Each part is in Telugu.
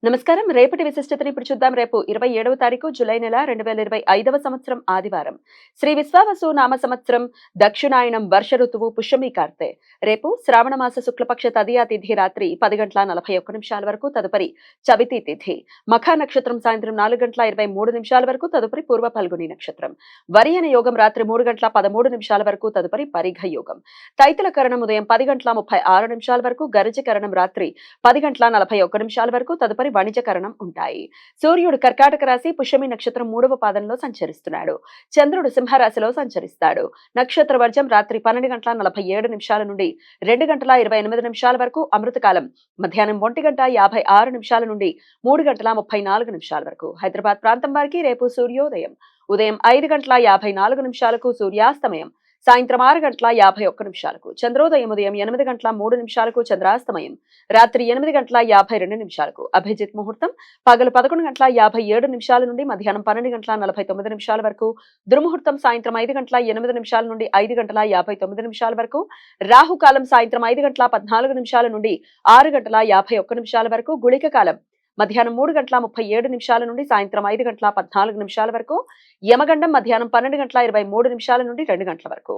నమస్కారం. రేపటి విశిష్టతని ఇప్పుడు చూద్దాం. రేపు 27వ తారీఖు జూలై నెల 2025వ సంవత్సరం ఆదివారం. శ్రీ విశ్వావసు నామ సంవత్సరం దక్షిణాయనం వర్ష ఋతువు పుష్యమి కార్తె. రేపు శ్రావణ మాస శుక్లపక్ష తదియా తిథి రాత్రి 10:41 వరకు, తదుపరి చవితి తిథి. మఖా నక్షత్రం సాయంత్రం 4:23 వరకు, తదుపరి పూర్వ ఫల్గుని నక్షత్రం. వరియన యోగం రాత్రి 3:13 వరకు, తదుపరి పరిఘ యోగం. తైతుల కరణం ఉదయం 10:36 వరకు, గరజ కరణం రాత్రి 10:41 వరకు, తదుపరి వాణిజ్యకరణం ఉంటాయి. సూర్యుడు కర్కాటక రాశి పుష్యమి నక్షత్రం 3వ పాదంలో సంచరిస్తున్నాడు. చంద్రుడు సింహరాశిలో సంచరిస్తాడు. నక్షత్ర వర్జం రాత్రి 12:47 నుండి 2:28 వరకు, అమృతకాలం మధ్యాహ్నం 1:56 నుండి 3:34 వరకు. హైదరాబాద్ ప్రాంతం వారికి రేపు సూర్యోదయం ఉదయం 5:54 సూర్యాస్తమయం సాయంత్రం 6:51 చంద్రోదయం ఉదయం 8:03 చంద్రాస్తమయం రాత్రి 8:52 అభిజిత్ ముహూర్తం పగలు 11:57 నుండి మధ్యాహ్నం 12:49 వరకు, దుర్ముహూర్తం సాయంత్రం 5:08 నుండి 5:59 వరకు, రాహుకాలం సాయంత్రం 5:14 నుండి 6:51 వరకు, గుళిక కాలం మధ్యాహ్నం 3:37 నుండి సాయంత్రం 5:14 వరకు, యమగండం మధ్యాహ్నం 12:23 నుండి 2 గంటల వరకు.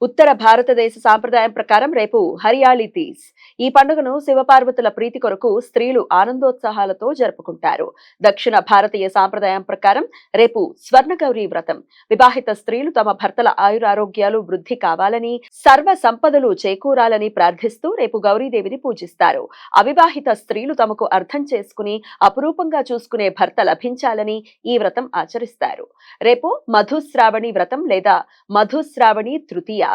ఉత్తర భారతదేశ సాంప్రదాయం ప్రకారం రేపు హరియాళి తీజ్. ఈ పండుగను శివపార్వతుల ప్రీతి కొరకు స్త్రీలు ఆనందోత్సాహాలతో జరుపుకుంటారు. దక్షిణ భారతీయ సాంప్రదాయం ప్రకారం రేపు స్వర్ణగౌరి వ్రతం. వివాహిత స్త్రీలు తమ భర్తల ఆయురారోగ్యాలు వృద్ధి కావాలని, సర్వ సంపదలు చేకూరాలని ప్రార్థిస్తూ రేపు గౌరీదేవిని పూజిస్తారు. అవివాహిత స్త్రీలు తమకు అర్థం చేసుకుని అపురూపంగా చూసుకునే భర్త లభించాలని ఈ వ్రతం ఆచరిస్తారు. రేపు మధుశ్రావణి వ్రతం లేదా మధుశ్రావణి తృతీయ.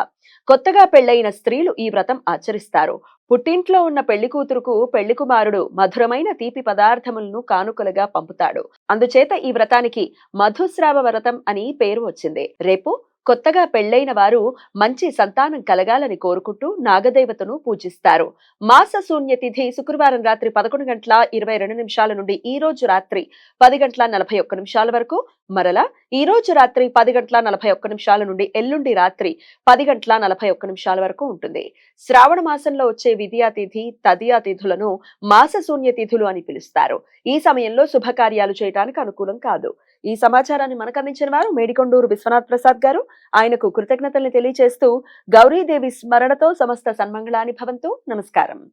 కొత్తగా పెళ్లైన స్త్రీలు ఈ వ్రతం ఆచరిస్తారు. పుట్టింట్లో ఉన్న పెళ్లి కూతురుకు పెళ్లి కుమారుడు మధురమైన తీపి పదార్థములను కానుకలుగా పంపుతాడు. అందుచేత ఈ వ్రతానికి మధుశ్రావ వ్రతం అని పేరు వచ్చింది. రేపు కొత్తగా పెళ్లైన వారు మంచి సంతానం కలగాలని కోరుకుంటూ నాగదేవతను పూజిస్తారు. మాస శూన్య తిథి శుక్రవారం రాత్రి 11:22 నుండి ఈ రోజు రాత్రి 10:41 వరకు, మరలా ఈ రోజు రాత్రి 10:41 నుండి ఎల్లుండి రాత్రి 10:41 వరకు ఉంటుంది. శ్రావణ మాసంలో వచ్చే విద్యా తిథి తదియా తిథులను మాస శూన్య తిథులు అని పిలుస్తారు. ఈ సమయంలో శుభకార్యాలు చేయడానికి అనుకూలం కాదు. ఈ సమాచారాన్ని మనకు అందించిన వారు మేడికొండూరు విశ్వనాథ్ ప్రసాద్ గారు. ఆయనకు కృతజ్ఞతల్ని తెలియజేస్తూ గౌరీదేవి స్మరణతో సమస్త సన్మంగళాని భవంతు. నమస్కారం.